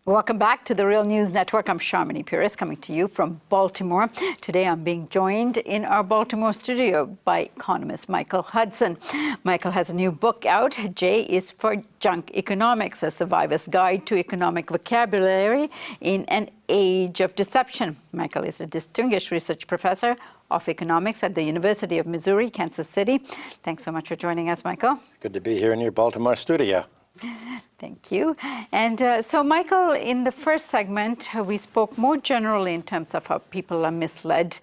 Welcome back to the Real News Network. I'm Sharmini Pires coming to you from Baltimore. Today I'm being joined in our Baltimore studio by economist Michael Hudson. Michael has a new book out, J is for Junk Economics, a survivor's guide to economic vocabulary in an age of deception. Michael is a distinguished research professor of economics at the University of Missouri, Kansas City. Thanks so much for joining us, Michael. Good to be here in your Baltimore studio. Thank you. And so, Michael, in the first segment, we spoke more generally in terms of how people are misled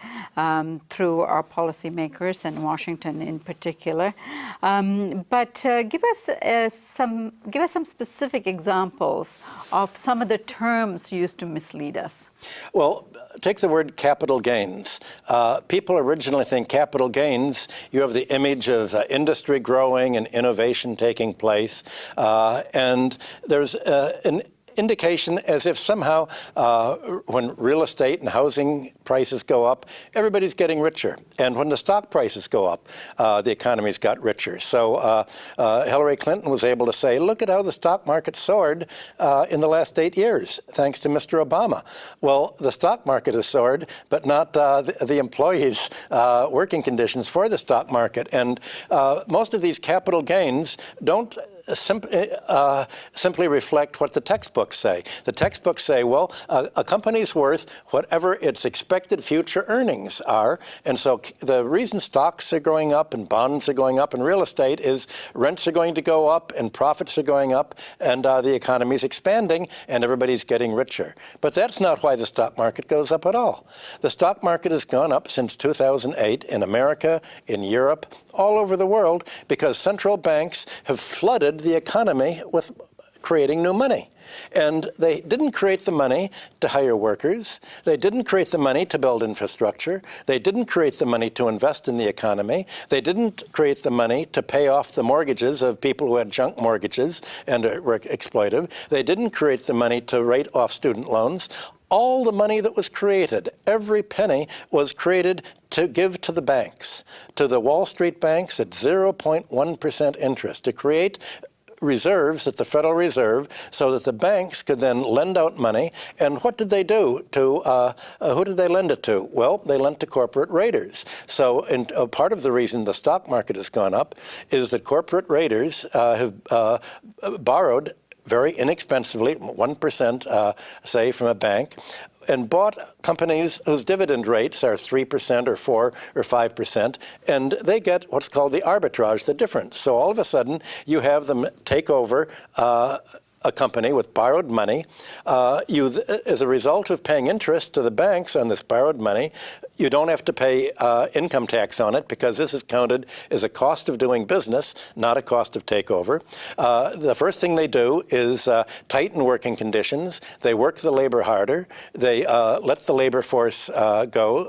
through our policymakers and Washington in particular. But give us some specific examples of some of the terms used to mislead us. Well, take the word capital gains. People originally think capital gains, you have the image of industry growing and innovation taking place. And there's an indication as if somehow when real estate and housing prices go up, everybody's getting richer. And when the stock prices go up, the economy's got richer. So Hillary Clinton was able to say, look at how the stock market soared in the last 8 years, thanks to Mr. Obama. Well, the stock market has soared, but not the employees' working conditions for the stock market. And most of these capital gains don't simply reflect what the textbooks say. The textbooks say, well, a company's worth whatever its expected future earnings are. And so the reason stocks are going up and bonds are going up and real estate is rents are going to go up and profits are going up and the economy's expanding and everybody's getting richer. But that's not why the stock market goes up at all. The stock market has gone up since 2008 in America, in Europe, all over the world because central banks have flooded the economy with creating new money. And they didn't create the money to hire workers. They didn't create the money to build infrastructure. They didn't create the money to invest in the economy. They didn't create the money to pay off the mortgages of people who had junk mortgages and were exploitive. They didn't create the money to write off student loans. All the money that was created, every penny, was created to give to the banks, to the Wall Street banks at 0.1% interest, to create reserves at the Federal Reserve so that the banks could then lend out money. And what did they do to, who did they lend it to? Well, they lent to corporate raiders. So part of the reason the stock market has gone up is that corporate raiders have borrowed very inexpensively, 1%, say, from a bank, and bought companies whose dividend rates are 3% or 4 or 5%, and they get what's called the arbitrage, the difference. So all of a sudden, you have them take over a company with borrowed money. As a result of paying interest to the banks on this borrowed money, you don't have to pay income tax on it because this is counted as a cost of doing business, not a cost of takeover. The first thing they do is tighten working conditions. They work the labor harder. They let the labor force go.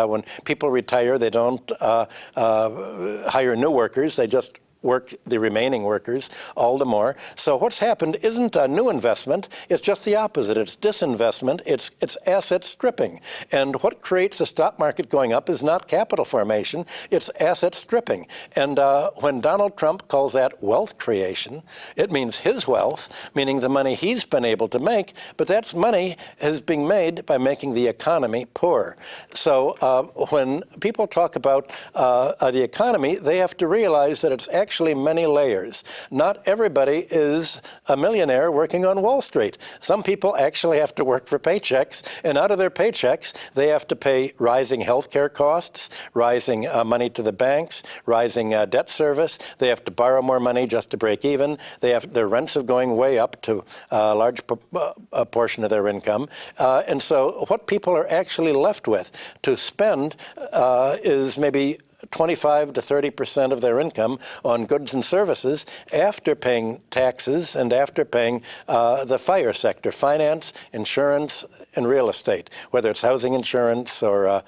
When people retire, they don't hire new workers. They just work the remaining workers all the more. So what's happened isn't a new investment, it's just the opposite. It's disinvestment, it's asset stripping. And what creates the stock market going up is not capital formation, it's asset stripping. And when Donald Trump calls that wealth creation, it means his wealth, meaning the money he's been able to make, but that's money is being made by making the economy poor. So when people talk about the economy, they have to realize that it's actually many layers. Not everybody is a millionaire working on Wall Street. Some people actually have to work for paychecks, and out of their paychecks, they have to pay rising healthcare costs, rising money to the banks, rising debt service. They have to borrow more money just to break even. Their rents are going way up to a large portion of their income. And so what people are actually left with to spend is maybe 25 to 30% of their income on goods and services after paying taxes and after paying the FIRE sector, finance, insurance, and real estate, whether it's housing insurance or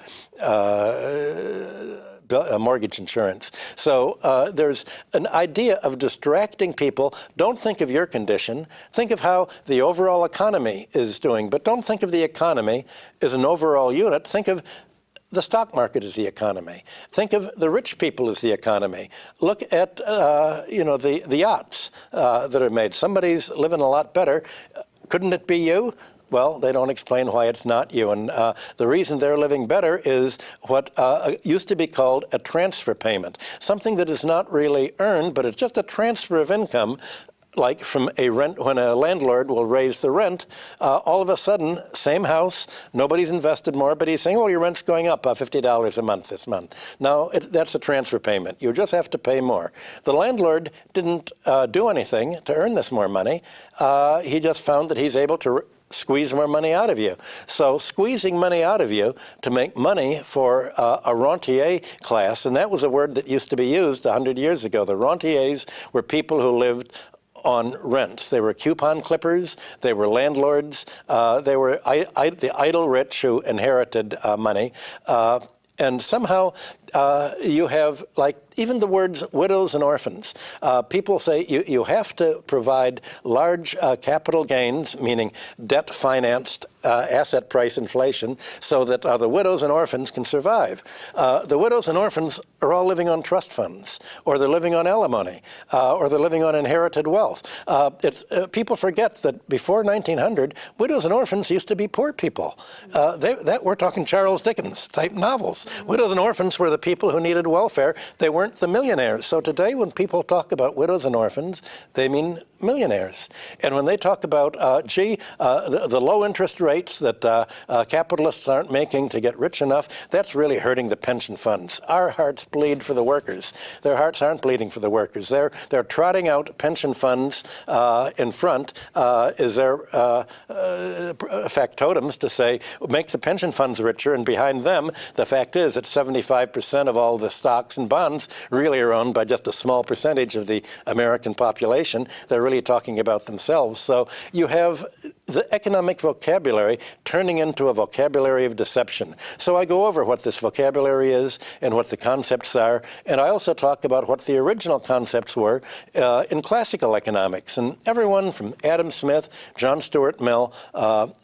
mortgage insurance. So there's an idea of distracting people. Don't think of your condition. Think of how the overall economy is doing, but don't think of the economy as an overall unit. Think of the stock market is the economy. Think of the rich people as the economy. Look at the yachts that are made. Somebody's living a lot better. couldn't it be you? Well, they don't explain why it's not you. And the reason they're living better is what used to be called a transfer payment, something that is not really earned, but it's just a transfer of income. Like from a rent, when a landlord will raise the rent, all of a sudden, same house, nobody's invested more, but he's saying, oh, your rent's going up $50 a month this month. Now, that's a transfer payment. You just have to pay more. The landlord didn't do anything to earn this more money. He just found that he's able to squeeze more money out of you. So squeezing money out of you to make money for a rentier class, and that was a word that used to be used 100 years ago. The rentiers were people who lived on rents. They were coupon clippers. They were landlords. They were the idle rich who inherited money. And somehow you have, like, even the words widows and orphans. People say you have to provide large capital gains, meaning debt-financed asset price inflation, so that the widows and orphans can survive. The widows and orphans are all living on trust funds, or they're living on alimony, or they're living on inherited wealth. People forget that before 1900, widows and orphans used to be poor people. We're talking Charles Dickens type novels. Widows and orphans were the people who needed welfare. They weren't the millionaires. So today when people talk about widows and orphans, they mean millionaires. And when they talk about, the low interest rates that capitalists aren't making to get rich enough, that's really hurting the pension funds. Our hearts bleed for the workers. Their hearts aren't bleeding for the workers. They're trotting out pension funds in front is their factotums to say, make the pension funds richer, and behind them, the fact is that 75% of all the stocks and bonds really are owned by just a small percentage of the American population. They're really talking about themselves. So you have the economic vocabulary turning into a vocabulary of deception. So I go over what this vocabulary is and what the concepts are, and I also talk about what the original concepts were in classical economics. And everyone from Adam Smith, John Stuart Mill,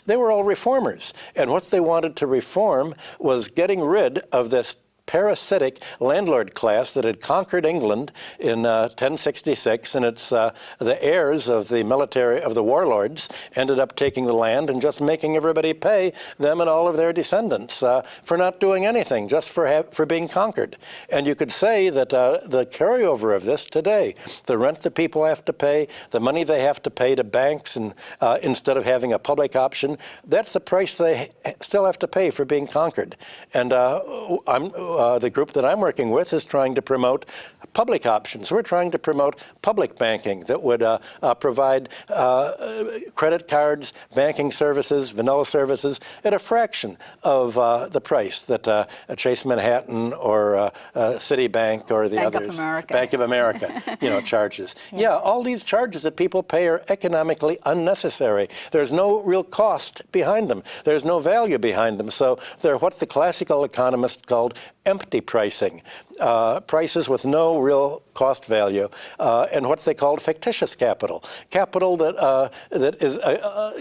they were all reformers. And what they wanted to reform was getting rid of this parasitic landlord class that had conquered England in 1066, and it's the heirs of the military, of the warlords, ended up taking the land and just making everybody pay, them and all of their descendants, for not doing anything, just for being conquered. And you could say that the carryover of this today, the rent that people have to pay, the money they have to pay to banks, and instead of having a public option, that's the price they still have to pay for being conquered. And the group that I'm working with is trying to promote public options. We're trying to promote public banking that would provide credit cards, banking services, vanilla services at a fraction of the price that Chase Manhattan or Citibank or the others, Bank of America, charges. Yeah, all these charges that people pay are economically unnecessary. There's no real cost behind them. There's no value behind them. So they're what the classical economists called empty pricing, prices with no real cost value, and what they called fictitious capital, capital that is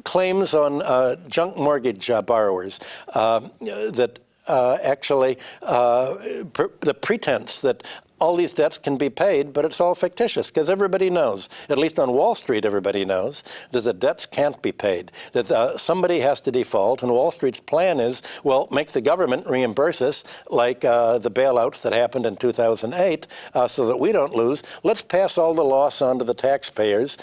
claims on junk mortgage borrowers, that actually the pretense that all these debts can be paid, but it's all fictitious, because everybody knows, at least on Wall Street, everybody knows that the debts can't be paid, that somebody has to default, and Wall Street's plan is, well, make the government reimburse us, like the bailouts that happened in 2008, so that we don't lose. Let's pass all the loss on to the taxpayers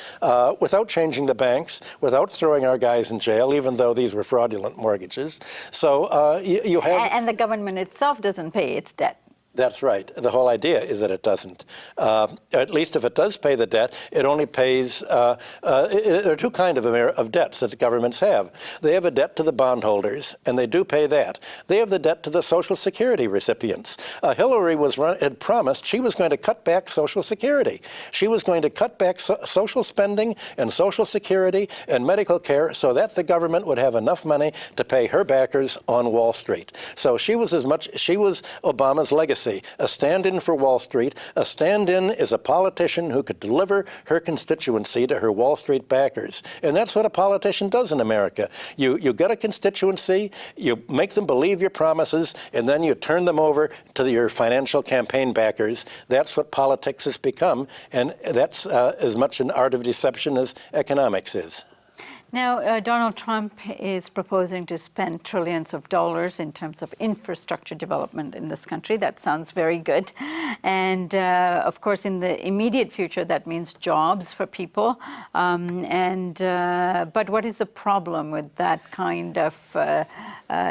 without changing the banks, without throwing our guys in jail, even though these were fraudulent mortgages. So you have... And the government itself doesn't pay its debt. That's right. The whole idea is that it doesn't. At least if it does pay the debt, it only pays, there are two kinds of debts that governments have. They have a debt to the bondholders, and they do pay that. They have the debt to the Social Security recipients. Hillary had promised she was going to cut back Social Security. She was going to cut back social spending and Social Security and medical care so that the government would have enough money to pay her backers on Wall Street. So she was Obama's legacy. A stand-in for Wall Street. A stand-in is a politician who could deliver her constituency to her Wall Street backers. And that's what a politician does in America. You get a constituency, you make them believe your promises, and then you turn them over to your financial campaign backers. That's what politics has become, and that's as much an art of deception as economics is. Now, Donald Trump is proposing to spend trillions of dollars in terms of infrastructure development in this country. That sounds very good. And of course, in the immediate future, that means jobs for people. But what is the problem with that kind of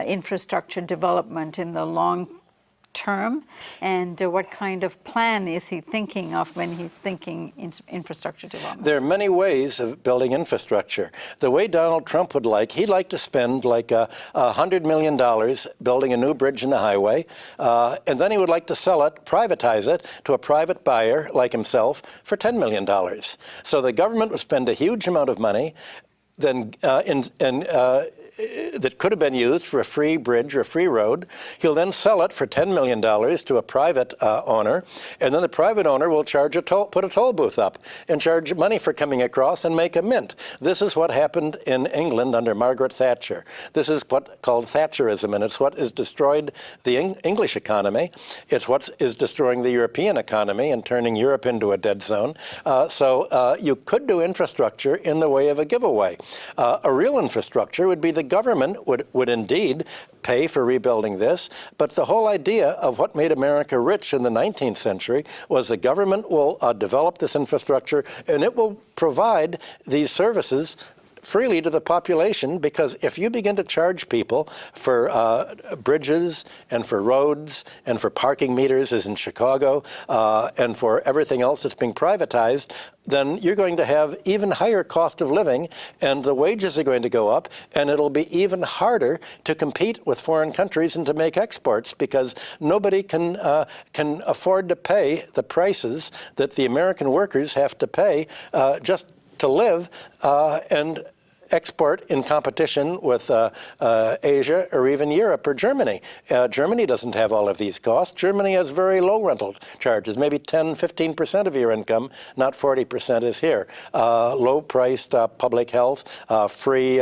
infrastructure development in the long term, and what kind of plan is he thinking of when he's thinking infrastructure development? There are many ways of building infrastructure. The way Donald Trump would like, he'd like to spend like $100 million building a new bridge and a highway, and then he would like to sell it, privatize it to a private buyer like himself for $10 million. So the government would spend a huge amount of money then that could have been used for a free bridge or a free road. He'll then sell it for $10 million to a private owner, and then the private owner will charge put a toll booth up and charge money for coming across and make a mint. This is what happened in England under Margaret Thatcher. This is what called Thatcherism, and it's what has destroyed the English economy. It's what is destroying the European economy and turning Europe into a dead zone. So you could do infrastructure in the way of a giveaway. A real infrastructure would be the government would indeed pay for rebuilding this, but the whole idea of what made America rich in the 19th century was the government will develop this infrastructure and it will provide these services freely to the population, because if you begin to charge people for bridges and for roads and for parking meters, as in Chicago, and for everything else that's being privatized, then you're going to have even higher cost of living, and the wages are going to go up, and it'll be even harder to compete with foreign countries and to make exports, because nobody can afford to pay the prices that the American workers have to pay just to live and export in competition with Asia or even Europe or Germany. Germany doesn't have all of these costs. Germany has very low rental charges, maybe 10, 15% of your income, not 40% is here. Low-priced public health, free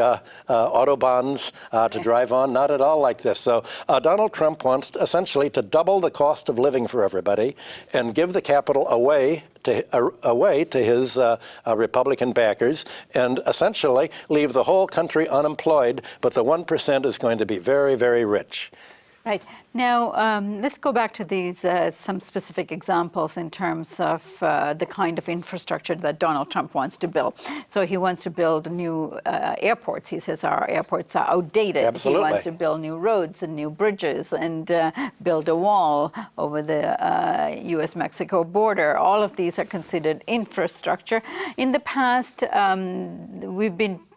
autobahns to drive on, not at all like this. So Donald Trump wants essentially to double the cost of living for everybody and give the capital away to his Republican backers, and essentially leave the whole country unemployed, but the 1% is going to be very, very rich. Right. Now, let's go back to these, some specific examples in terms of the kind of infrastructure that Donald Trump wants to build. So he wants to build new airports. He says our airports are outdated. Absolutely. He wants to build new roads and new bridges and build a wall over the U.S.-Mexico border. All of these are considered infrastructure. In the past,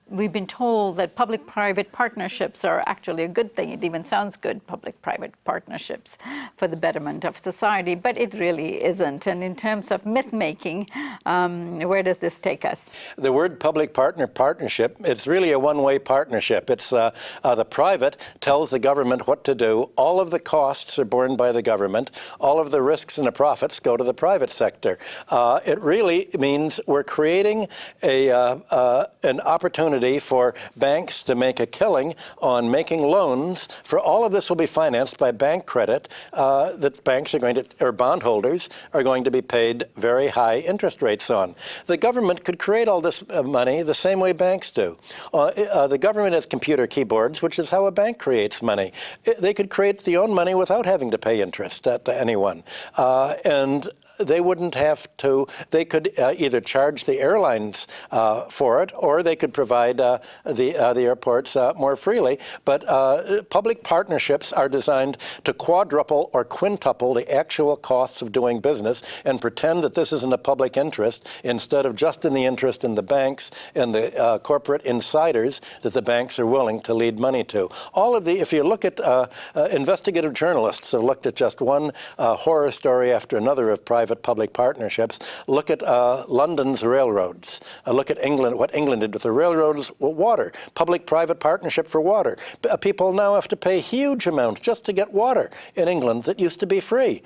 we've been told that public-private partnerships are actually a good thing. It even sounds good, public-private partnerships for the betterment of society, but it really isn't. And in terms of myth-making, where does this take us? The word public-partnership, it's really a one-way partnership. It's the private tells the government what to do. All of the costs are borne by the government. All of the risks and the profits go to the private sector. It really means we're creating an opportunity for banks to make a killing on making loans. For all of this will be financed by bank credit that banks are going to, or bondholders are going to be paid very high interest rates on. The government could create all this money the same way banks do. The government has computer keyboards, which is how a bank creates money. They could create their own money without having to pay interest to anyone. And they wouldn't have to, they could either charge the airlines for it, or they could provide the airports more freely. But public partnerships are designed to quadruple or quintuple the actual costs of doing business and pretend that this is in the public interest instead of just in the interest in the banks and the corporate insiders that the banks are willing to lead money to. All of the, if you look at investigative journalists have looked at just one horror story after another of private-public partnerships. Look at London's railroads. Look at England, what England did with the railroads, water, public-private partnership for water. People now have to pay huge amounts just to get water in England that used to be free.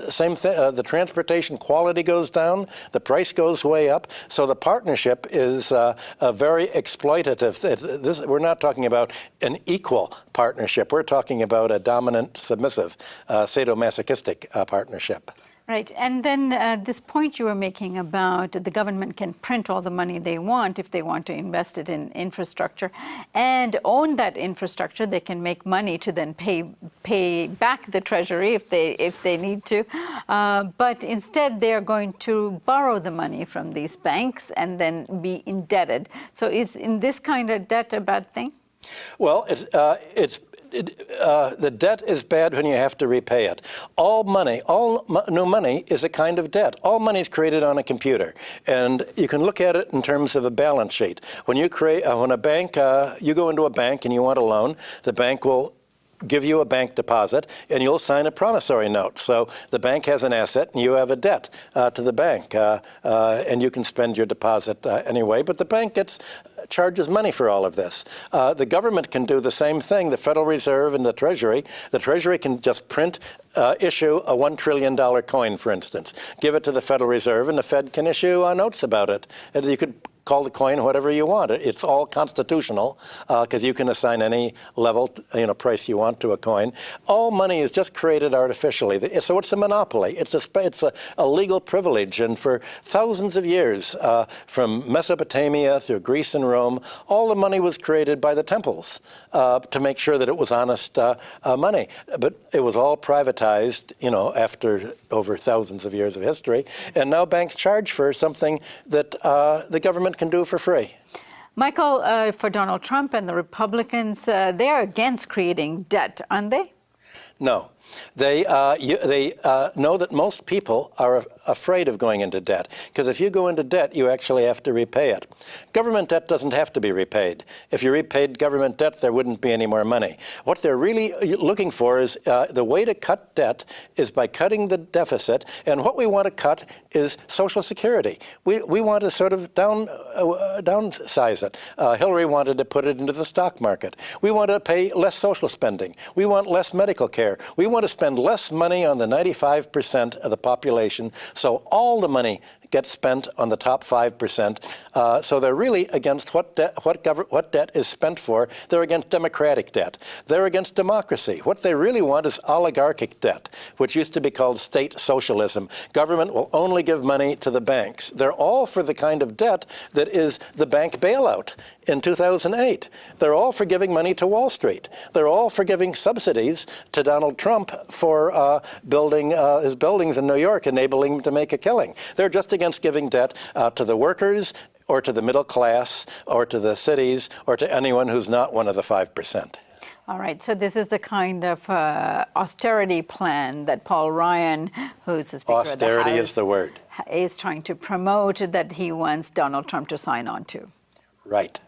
Same thing, the transportation quality goes down, the price goes way up, so the partnership is very exploitative. We're not talking about an equal partnership. We're talking about a dominant, submissive, sadomasochistic partnership. Right. And then this point you were making about the government can print all the money they want if they want to invest it in infrastructure and own that infrastructure. They can make money to then pay back the Treasury if they need to. But instead, they're going to borrow the money from these banks and then be indebted. So is in this kind of debt a bad thing? Well, the debt is bad when you have to repay it. All new money is a kind of debt. All money is created on a computer, and you can look at it in terms of a balance sheet. When you when a bank, you go into a bank and you want a loan, the bank will give you a bank deposit, and you'll sign a promissory note. So the bank has an asset, and you have a debt to the bank, and you can spend your deposit anyway. But the bank charges money for all of this. The government can do the same thing. The Federal Reserve and the Treasury. The Treasury can just issue a $1 trillion coin, for instance. Give it to the Federal Reserve, and the Fed can issue notes about it. And you could call the coin whatever you want. It's all constitutional because you can assign any level, price you want to a coin. All money is just created artificially. So it's a monopoly. It's a legal privilege. And for thousands of years, from Mesopotamia through Greece and Rome, all the money was created by the temples to make sure that it was honest money. But it was all privatized, after over thousands of years of history. And now banks charge for something that the government can do for free. Michael, for Donald Trump and the Republicans, they're against creating debt, aren't they? No. They know that most people are afraid of going into debt, because if you go into debt, you actually have to repay it. Government debt doesn't have to be repaid. If you repaid government debt, there wouldn't be any more money. What they're really looking for is the way to cut debt is by cutting the deficit, and what we want to cut is Social Security. We want to sort of downsize it. Hillary wanted to put it into the stock market. We want to pay less social spending. We want less medical care. We want to spend less money on the 95% of the population, so all the money gets spent on the top 5%. So they're really against what debt is spent for. They're against democratic debt. They're against democracy. What they really want is oligarchic debt, which used to be called state socialism. Government will only give money to the banks. They're all for the kind of debt that is the bank bailout in 2008. They're all for giving money to Wall Street. They're all for giving subsidies to Donald Trump for building his buildings in New York, enabling him to make a killing. They're just against giving debt to the workers or to the middle class or to the cities or to anyone who's not one of the 5%. All right, so this is the kind of austerity plan that Paul Ryan, who's the Speaker of the House, austerity is the word, is trying to promote, that he wants Donald Trump to sign on to. Right.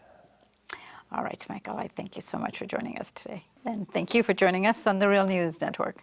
All right, Michael, I thank you so much for joining us today. And thank you for joining us on the Real News Network.